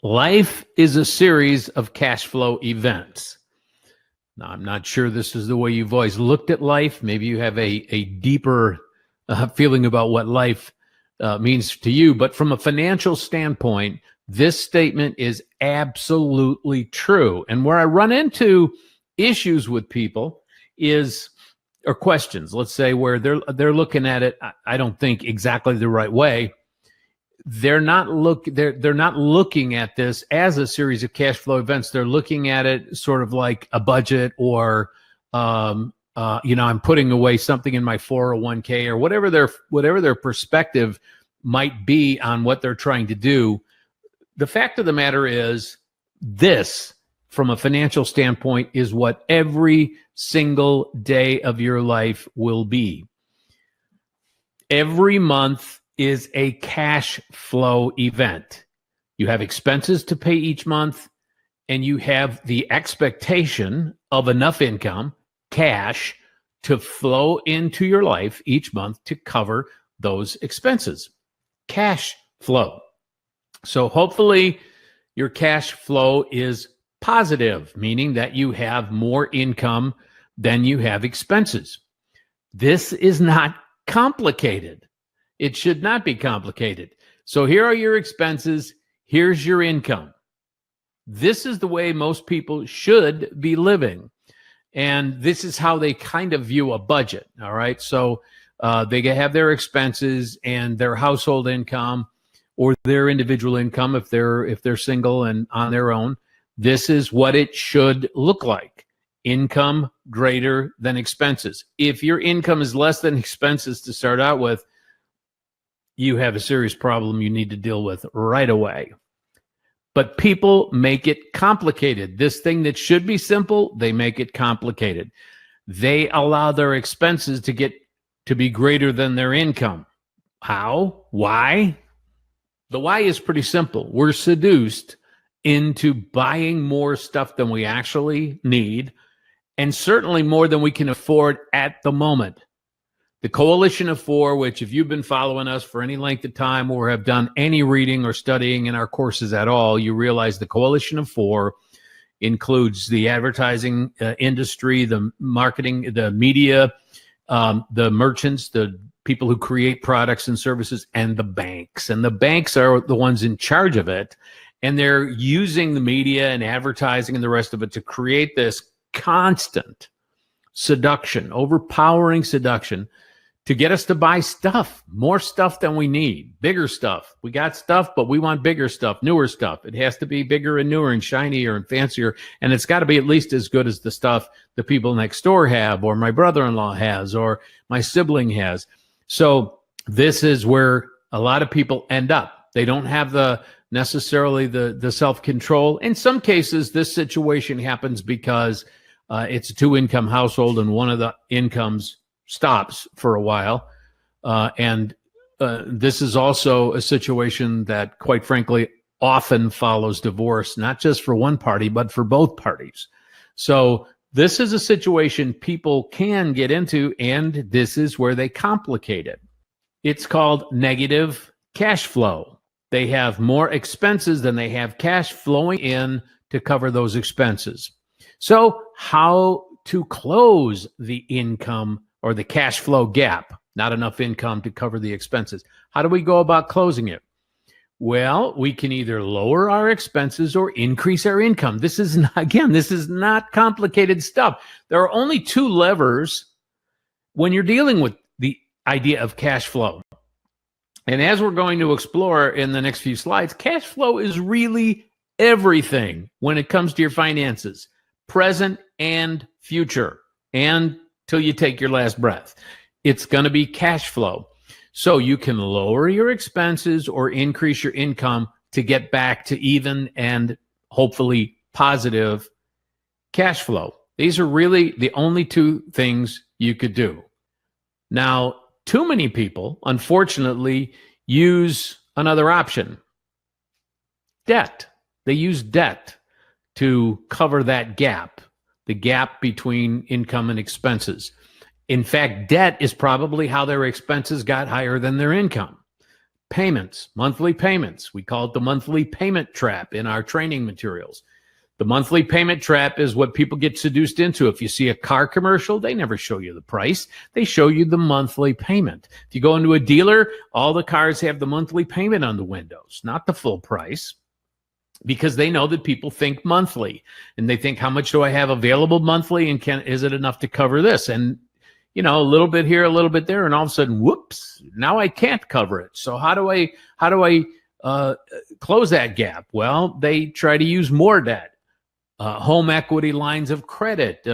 Life is a series of cash flow events. Now, I'm not sure this is the way you've always looked at life. Maybe you have a deeper feeling about what life means to you. But from a financial standpoint, this statement is absolutely true. And where I run into issues with people or questions, let's say, where they're looking at it, I don't think exactly the right way. They're not looking at this as a series of cash flow events. They're looking at it sort of like a budget, or I'm putting away something in my 401k, or whatever their perspective might be on what they're trying to do. The fact of the matter is, this, from a financial standpoint, is what every single day of your life will be. Every month is a cash flow event. You have expenses to pay each month, and you have the expectation of enough income, cash, to flow into your life each month to cover those expenses. Cash flow. So hopefully your cash flow is positive, meaning that you have more income than you have expenses. This is not complicated. It should not be complicated. So here are your expenses. Here's your income. This is the way most people should be living. And this is how they kind of view a budget. All right. So they have their expenses and their household income, or their individual income if they're single and on their own. This is what it should look like. Income greater than expenses. If your income is less than expenses to start out with, you have a serious problem you need to deal with right away. But people make it complicated. This thing that should be simple, they make it complicated. They allow their expenses to be greater than their income. How? Why? The why is pretty simple. We're seduced into buying more stuff than we actually need, and certainly more than we can afford at the moment. The Coalition of Four, which if you've been following us for any length of time or have done any reading or studying in our courses at all, you realize the Coalition of Four includes the advertising industry, the marketing, the media, the merchants, the people who create products and services, and the banks. And the banks are the ones in charge of it. And they're using the media and advertising and the rest of it to create this constant seduction, overpowering seduction, to get us to buy stuff, more stuff than we need, bigger stuff. We got stuff, but we want bigger stuff, newer stuff. It has to be bigger and newer and shinier and fancier. And it's got to be at least as good as the stuff the people next door have, or my brother-in-law has, or my sibling has. So this is where a lot of people end up. They don't have necessarily the self-control. In some cases, this situation happens because it's a two-income household and one of the incomes stops for a while. This is also a situation that, quite frankly, often follows divorce, not just for one party, but for both parties. So this is a situation people can get into, and this is where they complicate it. It's called negative cash flow. They have more expenses than they have cash flowing in to cover those expenses. So how to close the income or the cash flow gap? Not enough income to cover the expenses. How do we go about closing it? Well, we can either lower our expenses or increase our income. This is not complicated stuff. There are only two levers when you're dealing with the idea of cash flow. And as we're going to explore in the next few slides, cash flow is really everything when it comes to your finances, present and future, and till you take your last breath. It's going to be cash flow. So you can lower your expenses or increase your income to get back to even and hopefully positive cash flow. These are really the only two things you could do. Now, too many people, unfortunately, use another option: debt. They use debt to cover that gap, the gap between income and expenses. In fact, debt is probably how their expenses got higher than their income. payments, monthly payments. We call it the monthly payment trap in our training materials. The monthly payment trap is what people get seduced into. If you see a car commercial, they never show you the price. They show you the monthly payment. If you go into a dealer, all the cars have the monthly payment on the windows, not the full price, because they know that people think monthly. And they think, how much do I have available monthly? And is it enough to cover this? And, you know, a little bit here, a little bit there. And all of a sudden, whoops, now I can't cover it. So how do I close that gap? Well, they try to use more debt. Home equity lines of credit,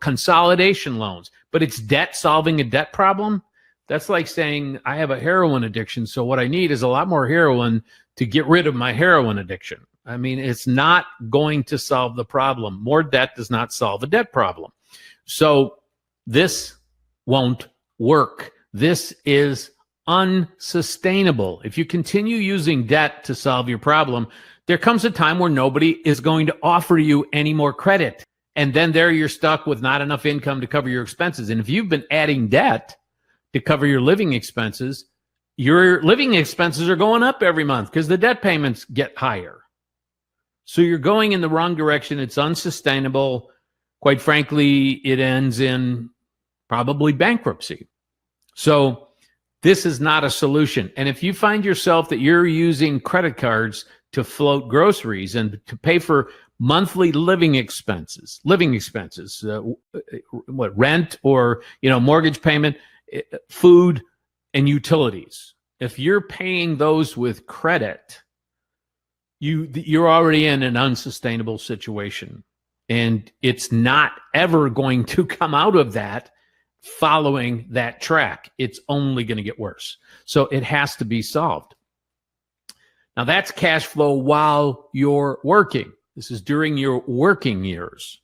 consolidation loans. But it's debt solving a debt problem. That's like saying I have a heroin addiction, so what I need is a lot more heroin to get rid of my heroin addiction. I mean, it's not going to solve the problem. More debt does not solve a debt problem. So this won't work. This is unsustainable. If you continue using debt to solve your problem, there comes a time where nobody is going to offer you any more credit. And then there you're stuck with not enough income to cover your expenses. And if you've been adding debt to cover your living expenses, your living expenses are going up every month because the debt payments get higher. So you're going in the wrong direction. It's unsustainable. Quite frankly, it ends in probably bankruptcy. So this is not a solution. And if you find yourself that you're using credit cards to float groceries and to pay for monthly living expenses, rent or, mortgage payment, food and utilities. If you're paying those with credit, you're already in an unsustainable situation. And it's not ever going to come out of that following that track. It's only going to get worse. So it has to be solved. Now that's cash flow while you're working. This is during your working years.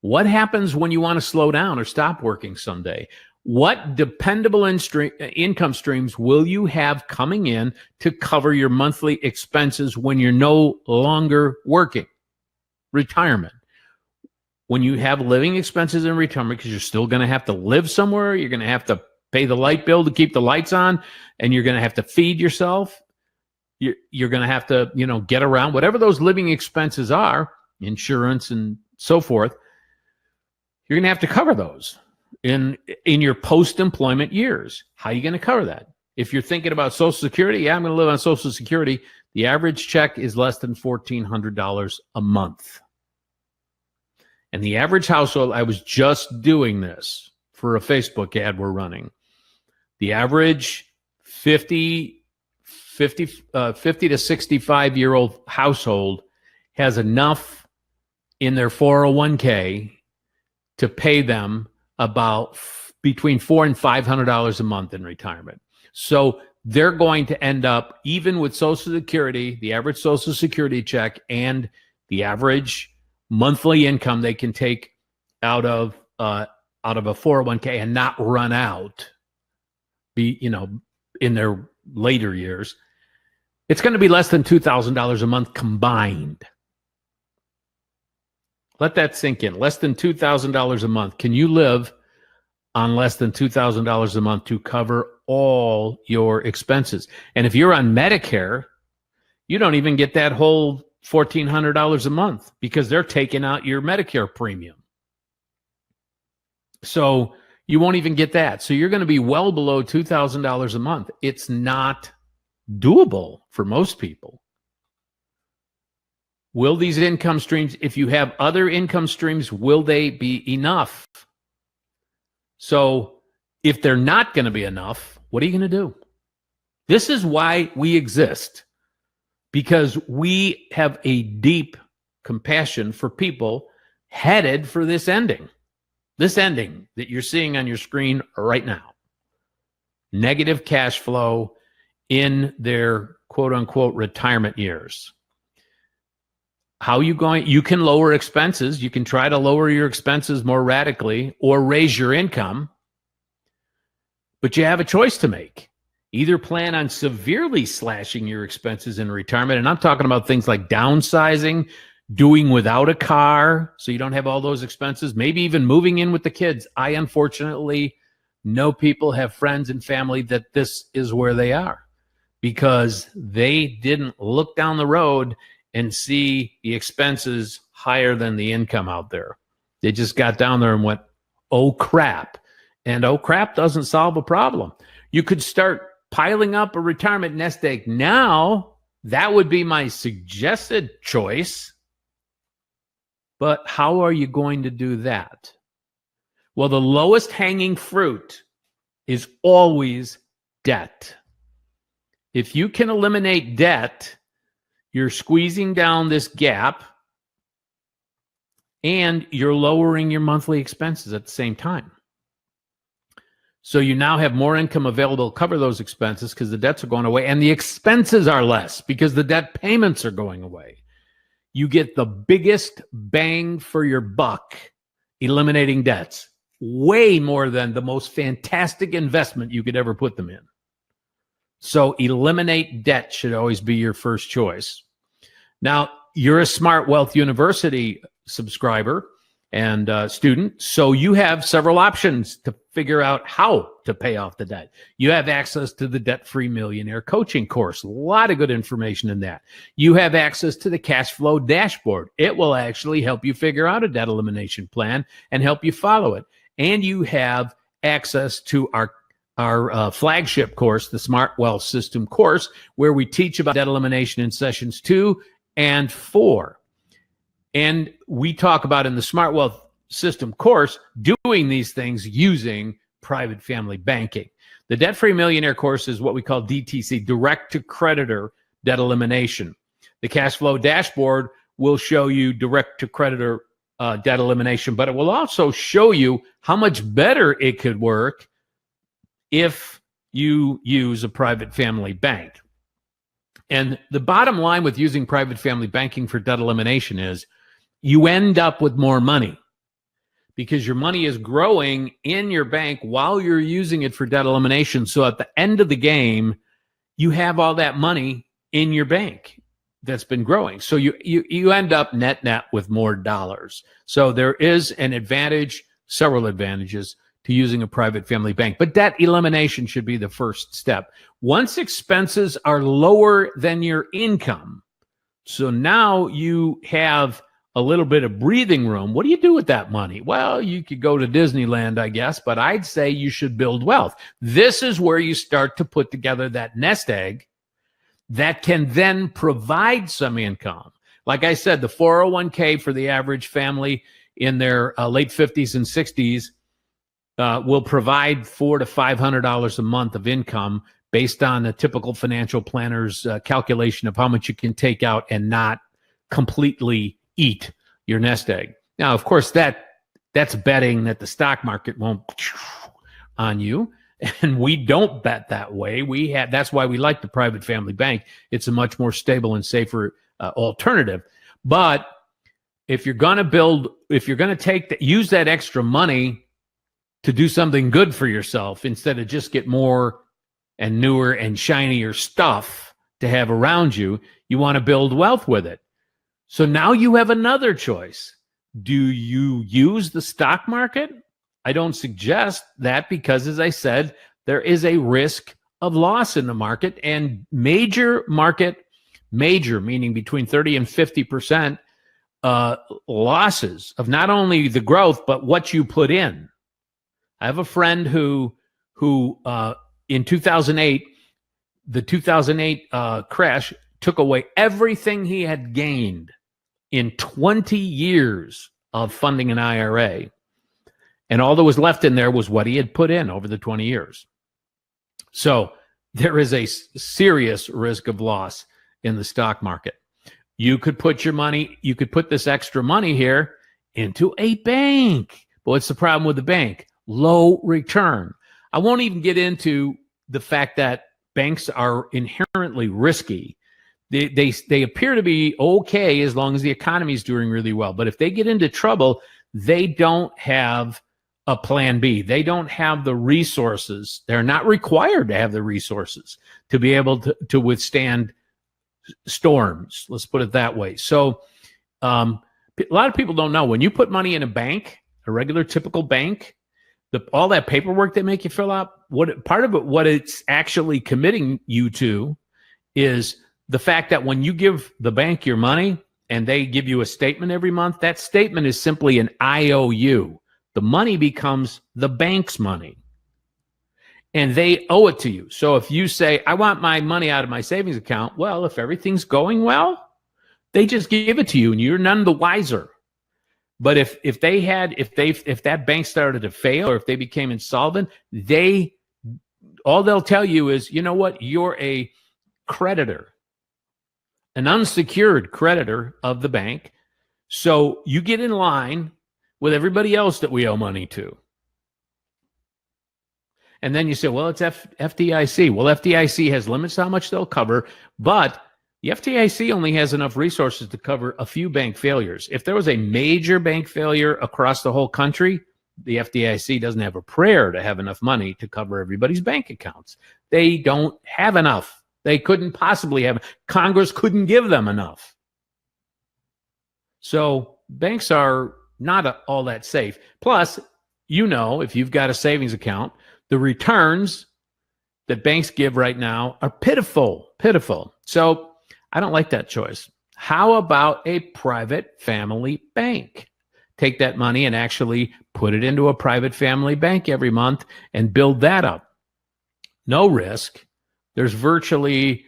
What happens when you want to slow down or stop working someday? What dependable income streams will you have coming in to cover your monthly expenses when you're no longer working? Retirement. When you have living expenses in retirement, because you're still going to have to live somewhere, you're going to have to pay the light bill to keep the lights on, and you're going to have to feed yourself. You're going to have to, get around, whatever those living expenses are, insurance and so forth, you're going to have to cover those in your post-employment years. How are you going to cover that? If you're thinking about Social Security, I'm going to live on Social Security. The average check is less than $1,400 a month. And the average household, I was just doing this for a Facebook ad we're running. The average 50 to 65-year-old household has enough in their 401k to pay them about between $400 and $500 a month in retirement. So they're going to end up, even with Social Security, the average Social Security check and the average monthly income they can take out of a 401k and not run out, in their later years, it's going to be less than $2,000 a month combined. Let that sink in. Less than $2,000 a month. Can you live on less than $2,000 a month to cover all your expenses? And if you're on Medicare, you don't even get that whole $1,400 a month because they're taking out your Medicare premium. So you won't even get that. So you're going to be well below $2,000 a month. It's not doable for most people. Will these income streams, if you have other income streams, will they be enough? So if they're not going to be enough, what are you going to do? This is why we exist, because we have a deep compassion for people headed for this ending that you're seeing on your screen right now. Negative cash flow in their quote unquote retirement years. How are you going? You can lower expenses. You can try to lower your expenses more radically or raise your income, but you have a choice to make. Either plan on severely slashing your expenses in retirement, and I'm talking about things like downsizing, doing without a car so you don't have all those expenses, maybe even moving in with the kids. I unfortunately know people, have friends and family that this is where they are because they didn't look down the road and see the expenses higher than the income out there. They just got down there and went, oh crap. And oh crap doesn't solve a problem. You could start piling up a retirement nest egg now. That would be my suggested choice. But how are you going to do that? Well, the lowest hanging fruit is always debt. If you can eliminate debt, you're squeezing down this gap and you're lowering your monthly expenses at the same time. So you now have more income available to cover those expenses because the debts are going away and the expenses are less because the debt payments are going away. You get the biggest bang for your buck eliminating debts, way more than the most fantastic investment you could ever put them in. So eliminate debt should always be your first choice. Now, you're a Smart Wealth University subscriber and student, so you have several options to figure out how to pay off the debt. You have access to the Debt-Free Millionaire coaching course. A lot of good information in that. You have access to the cash flow dashboard. It will actually help you figure out a debt elimination plan and help you follow it. And you have access to our flagship course, the Smart Wealth System course, where we teach about debt elimination in sessions 2 and 4. And we talk about in the Smart Wealth System course doing these things using private family banking. The Debt-Free Millionaire course is what we call DTC, direct to creditor debt elimination. The cash flow dashboard will show you direct to creditor debt elimination, but it will also show you how much better it could work if you use a private family bank. And the bottom line with using private family banking for debt elimination is you end up with more money because your money is growing in your bank while you're using it for debt elimination. So at the end of the game, you have all that money in your bank that's been growing. So you end up net with more dollars. So there is an advantage, several advantages to using a private family bank, but debt elimination should be the first step. Once expenses are lower than your income, so now you have a little bit of breathing room. What do you do with that money? Well, you could go to Disneyland, I guess, but I'd say you should build wealth. This is where you start to put together that nest egg that can then provide some income. Like I said, the 401k for the average family in their late 50s and 60s will provide $400 to $500 a month of income based on a typical financial planner's calculation of how much you can take out and not completely eat your nest egg. Now, of course, that's betting that the stock market won't on you. And we don't bet that way. That's why we like the private family bank. It's a much more stable and safer alternative. But if you're going to use that extra money to do something good for yourself instead of just get more and newer and shinier stuff to have around you, you want to build wealth with it. So now you have another choice. Do you use the stock market? I don't suggest that because, as I said, there is a risk of loss in the market, and major meaning between 30 and 50% losses of not only the growth, but what you put in. I have a friend who in 2008, the 2008 crash took away everything he had gained in 20 years of funding an IRA. And all that was left in there was what he had put in over the 20 years. So there is a serious risk of loss in the stock market. You could put this extra money here into a bank. But what's the problem with the bank? Low return. I won't even get into the fact that banks are inherently risky. They appear to be okay as long as the economy is doing really well. But if they get into trouble, they don't have a plan B. They don't have the resources. They're not required to have the resources to be able to withstand storms. Let's put it that way. So a lot of people don't know when you put money in a bank, a regular typical bank, all that paperwork they make you fill out, what it's actually committing you to is the fact that when you give the bank your money and they give you a statement every month, that statement is simply an IOU. The money becomes the bank's money, and they owe it to you. So if you say, I want my money out of my savings account, well, if everything's going well, they just give it to you and you're none the wiser. But if that bank started to fail, or if they became insolvent, all they'll tell you is, you know what, you're a creditor, an unsecured creditor of the bank. So you get in line with everybody else that we owe money to. And then you say, well, it's FDIC. Well, FDIC has limits to how much they'll cover, but the FDIC only has enough resources to cover a few bank failures. If there was a major bank failure across the whole country, the FDIC doesn't have a prayer to have enough money to cover everybody's bank accounts. They don't have enough. They couldn't possibly have. Congress couldn't give them enough. So banks are not all that safe. Plus, if you've got a savings account, the returns that banks give right now are pitiful. So I don't like that choice. How about a private family bank? Take that money and actually put it into a private family bank every month and build that up. No risk. There's virtually,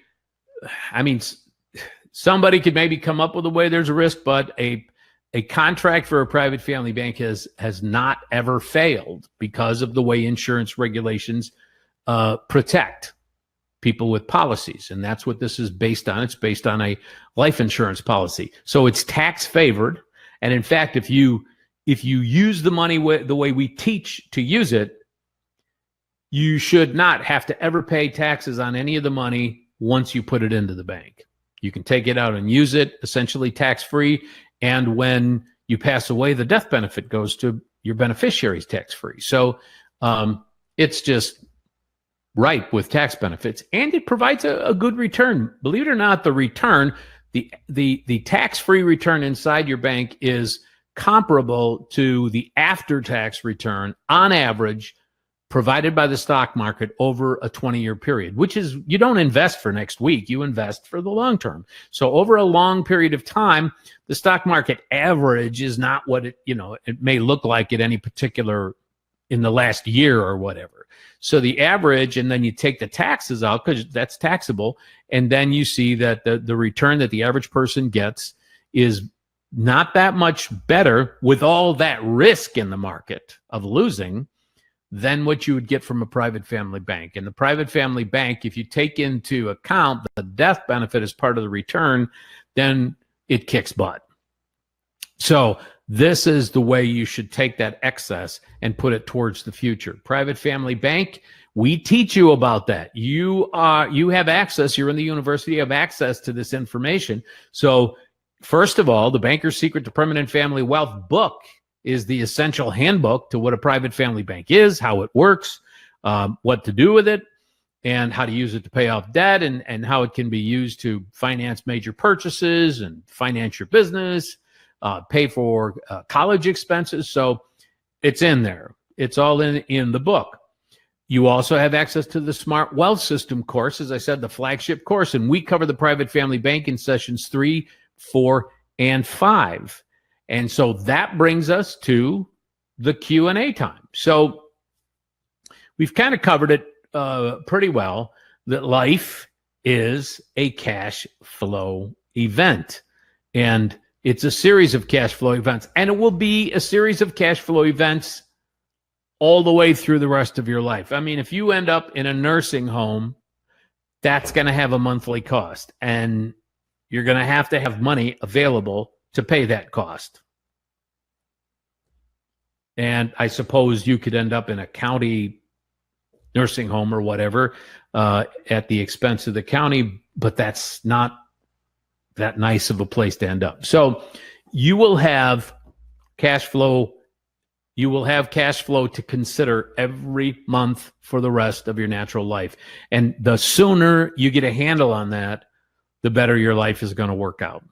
somebody could maybe come up with a way there's a risk, but a contract for a private family bank has not ever failed because of the way insurance regulations protect people with policies. And that's what this is based on. It's based on a life insurance policy. So it's tax favored. And in fact, if you use the money the way we teach to use it, you should not have to ever pay taxes on any of the money once you put it into the bank. You can take it out and use it essentially tax-free. And when you pass away, the death benefit goes to your beneficiaries tax-free. So it's just ripe with tax benefits, and it provides a good return. Believe it or not, the return, the tax-free return inside your bank is comparable to the after-tax return on average provided by the stock market over a 20-year period, which is, you don't invest for next week, you invest for the long term. So over a long period of time, the stock market average is not what it may look like at any particular in the last year or whatever. So the average, and then you take the taxes out because that's taxable, and then you see that the return that the average person gets is not that much better with all that risk in the market of losing than what you would get from a private family bank. And the private family bank, if you take into account the death benefit as part of the return, then it kicks butt. So this is the way you should take that excess and put it towards the future. Private family bank, we teach you about that. You have access, you're in the university, you have access to this information. So first of all, the Banker's Secret to Permanent Family Wealth book is the essential handbook to what a private family bank is, how it works, what to do with it, and how to use it to pay off debt, and how it can be used to finance major purchases and finance your business, pay for college expenses. So it's in there. It's all in the book. You also have access to the Smart Wealth System course, as I said, the flagship course, and we cover the private family bank in sessions 3, 4, and 5. And so that brings us to the Q&A time. So we've kind of covered it pretty well, that life is a cash flow event. And it's a series of cash flow events. And it will be a series of cash flow events all the way through the rest of your life. I mean, if you end up in a nursing home, that's going to have a monthly cost. And you're going to have money available to pay that cost. And I suppose you could end up in a county nursing home or whatever at the expense of the county, but that's not that nice of a place to end up. So you will have cash flow. You will have cash flow to consider every month for the rest of your natural life. And the sooner you get a handle on that, the better your life is going to work out.